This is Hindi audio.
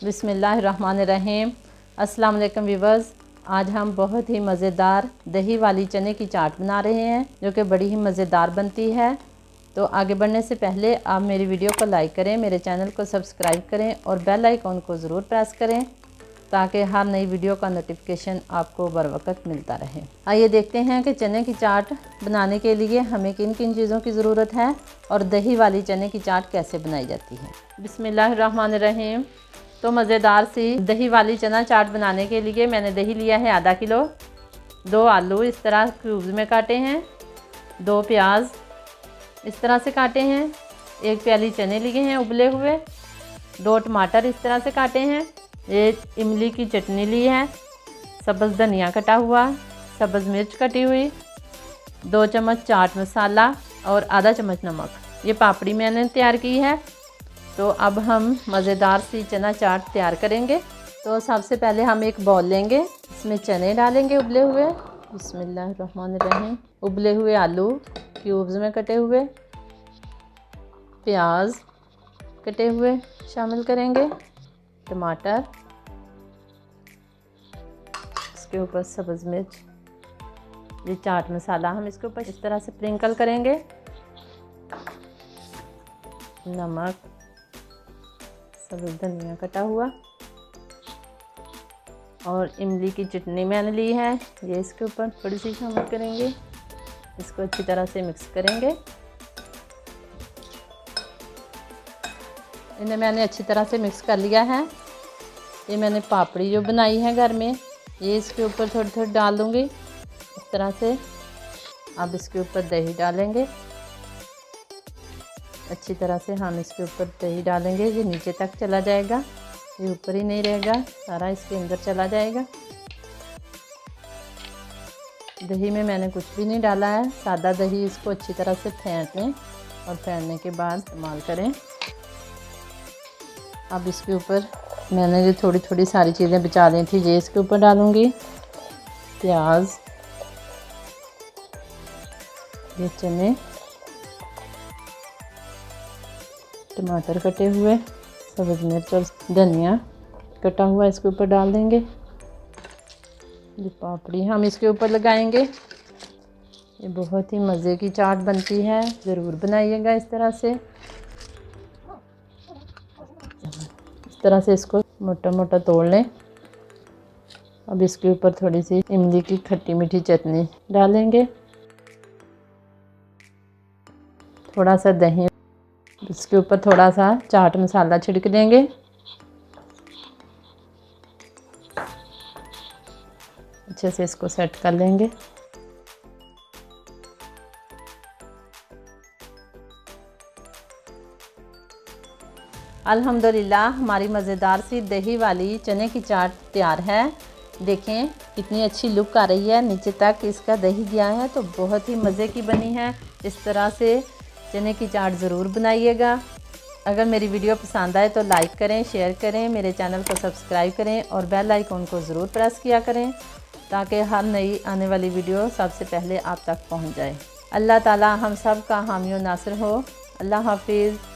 बिस्मिल्लाहिर्रहमानिर्रहीम। अस्सलाम वालेकुम व्यूअर्स। आज हम बहुत ही मज़ेदार दही वाली चने की चाट बना रहे हैं जो कि बड़ी ही मज़ेदार बनती है। तो आगे बढ़ने से पहले आप मेरी वीडियो को लाइक करें, मेरे चैनल को सब्सक्राइब करें और बेल आइकॉन को ज़रूर प्रेस करें ताकि हर नई वीडियो का नोटिफिकेशन आपको बर वक्त मिलता रहे। आइए देखते हैं कि चने की चाट बनाने के लिए हमें किन किन चीज़ों की ज़रूरत है और दही वाली चने की चाट कैसे बनाई जाती है। बिस्मिल्लाहिर्रहमानिर्रहीम। तो मज़ेदार सी दही वाली चना चाट बनाने के लिए मैंने दही लिया है आधा किलो, 2 आलू इस तरह क्यूब्स में काटे हैं, 2 प्याज इस तरह से काटे हैं, 1 प्याली चने लिए हैं उबले हुए, 2 टमाटर इस तरह से काटे हैं, 1 इमली की चटनी ली है, सब्ज़ धनिया कटा हुआ, सब्ज़ मिर्च कटी हुई, 2 चम्मच चाट मसाला और आधा चम्मच नमक। ये पापड़ी मैंने तैयार की है। तो अब हम मज़ेदार सी चना चाट तैयार करेंगे। तो सबसे पहले हम एक बाउल लेंगे, इसमें चने डालेंगे उबले हुए। बिस्मिल्लाहिर्रहमानिर्रहीम। उबले हुए आलू क्यूब्स में कटे हुए, प्याज कटे हुए शामिल करेंगे, टमाटर, इसके ऊपर सब्ज़ मिर्च, ये चाट मसाला हम इसके ऊपर इस तरह से स्प्रिंकल करेंगे, नमक, सब्ज़ धनिया कटा हुआ और इमली की चटनी मैंने ली है, ये इसके ऊपर थोड़ी सी शामिल करेंगे। इसको अच्छी तरह से मिक्स करेंगे। इन्हें मैंने अच्छी तरह से मिक्स कर लिया है। ये मैंने पापड़ी जो बनाई है घर में, ये इसके ऊपर थोड़ी थोड़ी डाल दूँगी इस तरह से। अब इसके ऊपर दही डालेंगे, अच्छी तरह से हम इसके ऊपर दही डालेंगे। ये नीचे तक चला जाएगा, ये ऊपर ही नहीं रहेगा, सारा इसके अंदर चला जाएगा। दही में मैंने कुछ भी नहीं डाला है, सादा दही। इसको अच्छी तरह से फेंट लें और फेंटने के बाद इस्तेमाल करें। अब इसके ऊपर मैंने जो थोड़ी थोड़ी सारी चीज़ें बचा ली थी, ये इसके ऊपर डालूँगी। प्याज, ये चने, टमाटर कटे हुए, सब्ज़ मिर्च और धनिया कटा हुआ इसके ऊपर डाल देंगे। ये पापड़ी हम इसके ऊपर लगाएंगे। ये बहुत ही मज़े की चाट बनती है, ज़रूर बनाइएगा इस तरह से। इस तरह से इसको मोटा मोटा तोड़ लें। अब इसके ऊपर थोड़ी सी इमली की खट्टी मीठी चटनी डालेंगे, थोड़ा सा दही, इसके ऊपर थोड़ा सा चाट मसाला छिड़क देंगे। अच्छे से इसको सेट कर लेंगे। अल्हम्दुलिल्लाह हमारी मज़ेदार सी दही वाली चने की चाट तैयार है। देखें कितनी अच्छी लुक आ रही है, नीचे तक इसका दही गया है, तो बहुत ही मज़े की बनी है। इस तरह से चने की चाट ज़रूर बनाइएगा। अगर मेरी वीडियो पसंद आए तो लाइक करें, शेयर करें, मेरे चैनल को सब्सक्राइब करें और बेल आइकॉन को ज़रूर प्रेस किया करें ताकि हर नई आने वाली वीडियो सबसे पहले आप तक पहुंच जाए। अल्लाह ताला हम सब का हामी और नासिर हो। अल्लाह हाफिज़।